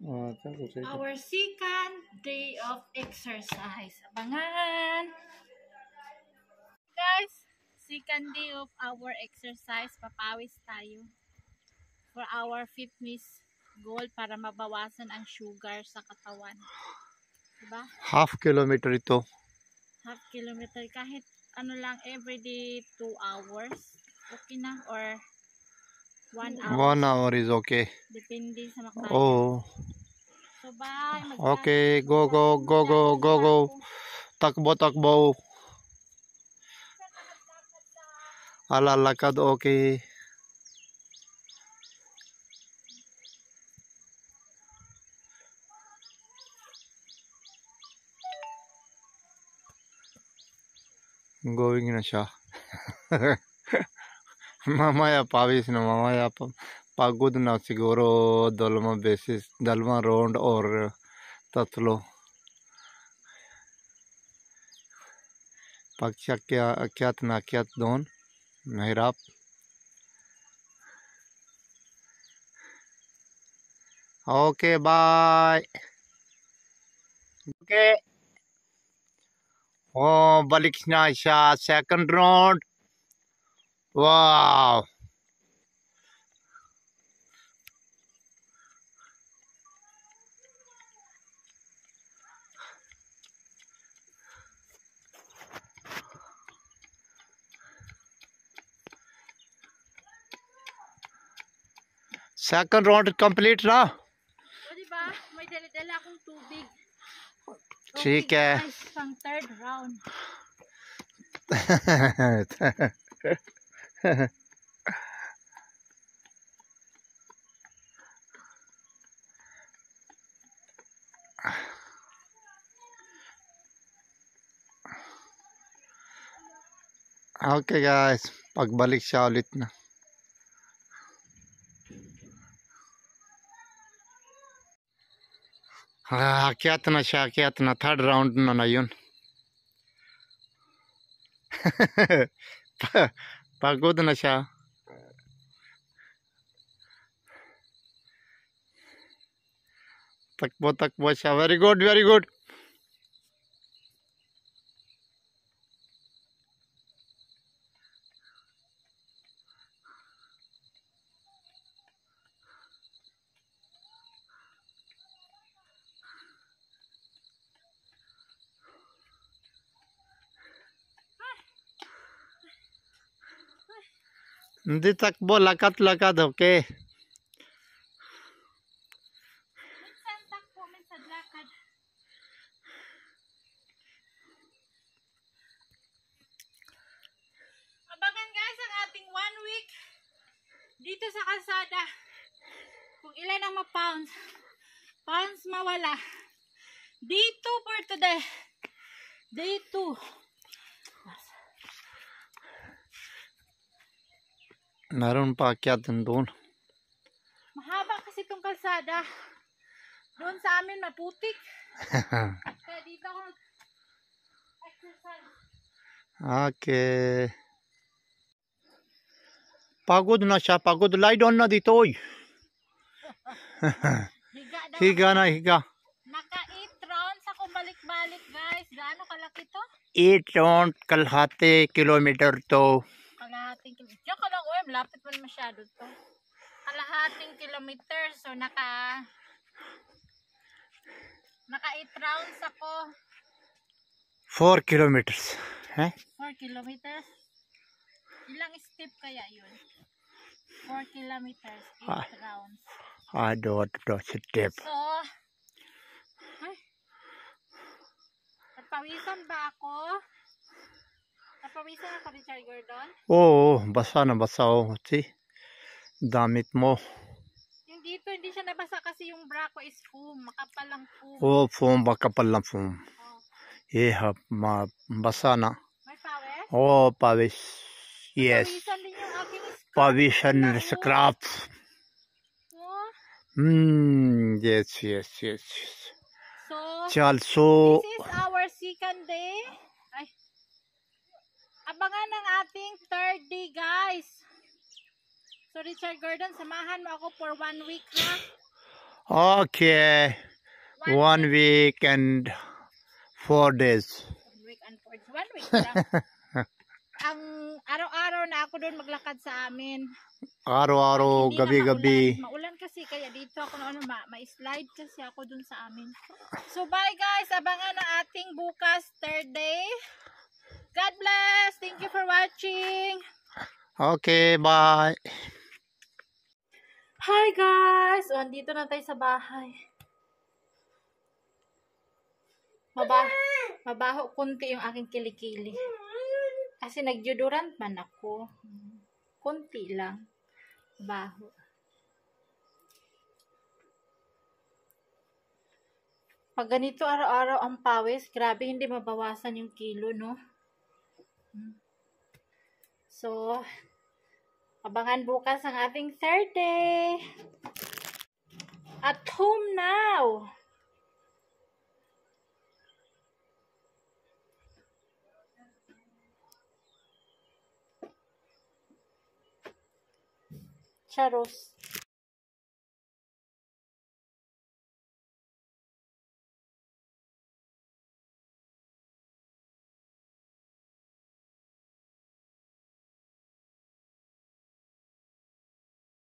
Our second day of exercise. Abangan! Guys, second day of our exercise. Papawis tayo for our fitness goal para mabawasan ang sugar sa katawan. Diba? Half kilometer ito. Half kilometer. Kahit ano lang, everyday 2 hours. Okay na? Or 1 hour. 1 hour is okay. Depende sa makaya. Oh. So bye. Okay, go, go, go, go, go, go. Takbo, takbo. Ala lakad, okay. Going na siya. Mamaya pawis na, mamaya pagod na siguro dalawang round or tatlo. Pag siya akyat na akyat doon, mahirap. Okay, bye. Okay. Oh, balik na siya. Second round. Wow. Second round complete na. O diba? May dala-dala akong tubig. ठीक है. Guys, pang third round. Okay guys, pagbalik siya ulit na. Akyat na siya, akyat na. Third round na na yun. Pagod na siya. Takbo siya. Very good, very good. Hindi takbo, lakad, okay. Minsan takbo, minsan lakad. Abangan guys ang ating 1 week dito sa kalsada. Kung ilan ang ma-pounds. Pounds mawala. Day 2 for today. Day 2. Meron pa akyat doon. Mahaba kasi itong kalsada. Doon sa amin maputik. Kaya dito ako exercise. Okay. Pagod na siya, pagod. Lie down na dito, oy. Higa daw. Higa na, higa. Naka 8 rounds ako balik-balik guys. Gaano kalaki to? 8 round, kalahati kilometer to. Kalahating kilometer. Diyan ka lang, uy. Malapit man masyado to. Kalahating kilometer. So, naka 8 rounds ako. 4 kilometers. 4 kilometers. Ilang step kaya yun? 4 kilometers, 8 rounds. I don't know, step. So, napawisan ba ako? Napawisan ako, Richard Gordon? Oo, basa na basa. Oh. See? Damit mo. Yung dito, hindi siya nabasa kasi yung bra ko is foam. Makapal lang foam. Oh, foam, baka pala foam. Oh. Yeah, basa na. May pawis? Oh, pawis. Yes. Napawisan din yung aking scrap. Pawisan scrap. Oh. Yes. So, Also, this is our second day. Ay. Abangan ang ating third day, guys. So, Richard Gordon, samahan mo ako for 1 week, ha? Okay. 1 week and 4 days. 1 week and 4 days. 1 week lang. Ang araw-araw na ako doon maglakad sa amin. Araw-araw, Hindi na gabi-gabi. Maulan kasi kaya dito ako na ma-slide kasi ako dun sa amin. So bye guys, abangan ang ating bukas third day. God bless. Thank you for watching. Okay, bye. Hi guys. O, andito na tayo sa bahay. Mabaho kunti yung aking kilikili. Kasi nag-deodorant man ako. Kunti lang. Baho. Pag ganito araw-araw ang pawis, grabe hindi mabawasan yung kilo, no? So, abangan bukas ang ating third day. At home now. Charos.